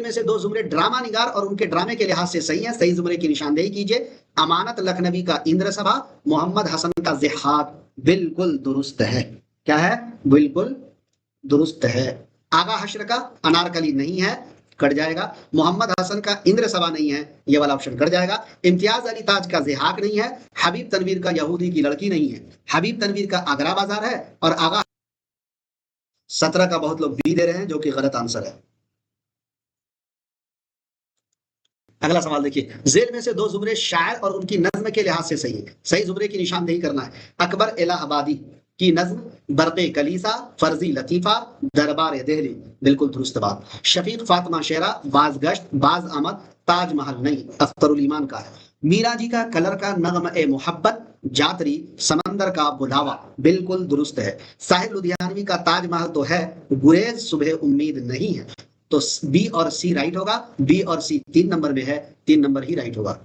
में से दो जुमरे ड्रामा निगार और उनके ड्रामे के लिहाज से सही हैं, सही जुमरे की निशानदेही कीजिए। अमानत लखनवी का इंद्र सभा, मोहम्मद हसन का ज़िहाक, बिल्कुल दुरुस्त है। क्या है? बिल्कुल दुरुस्त है। आगा हश्र का अनारकली नहीं है, कट जाएगा। मोहम्मद हसन का इंद्र सभा नहीं है, ये वाला ऑप्शन कट जाएगा। इम्तियाज अली ताज का ज़िहाक नहीं है। हबीब तनवीर का यहूदी की लड़की नहीं है। हबीब तनवीर का आगरा बाजार है। और आगा 17 का बहुत लोग बी दे रहे हैं, जो कि गलत आंसर है। अगला सवाल देखिए, जेल में से दो जुमरे शायर और उनकी नज्म के लिहाज से सही है, सही जुमरे की निशानदेही करना है। अकबर इलाहाबादी की नज्म बरक़े कलीसा, फर्जी लतीफा, दरबार देहली, बिल्कुल दुरुस्त बात। शफीक फातिमा शेरा, बाज गश्त, बाज अहमद, ताजमहल नहीं, अख्तरुल ईमान का है। मीरा जी का कलर का नगम ए मोहब्बत, जातरी, समंदर का बुलावा, बिल्कुल दुरुस्त है। साहिब लुधियानवी का ताजमहल तो है, गुरेज सुबह उम्मीद नहीं है। तो बी और सी राइट होगा। बी और सी 3 नंबर में है, 3 नंबर ही राइट होगा।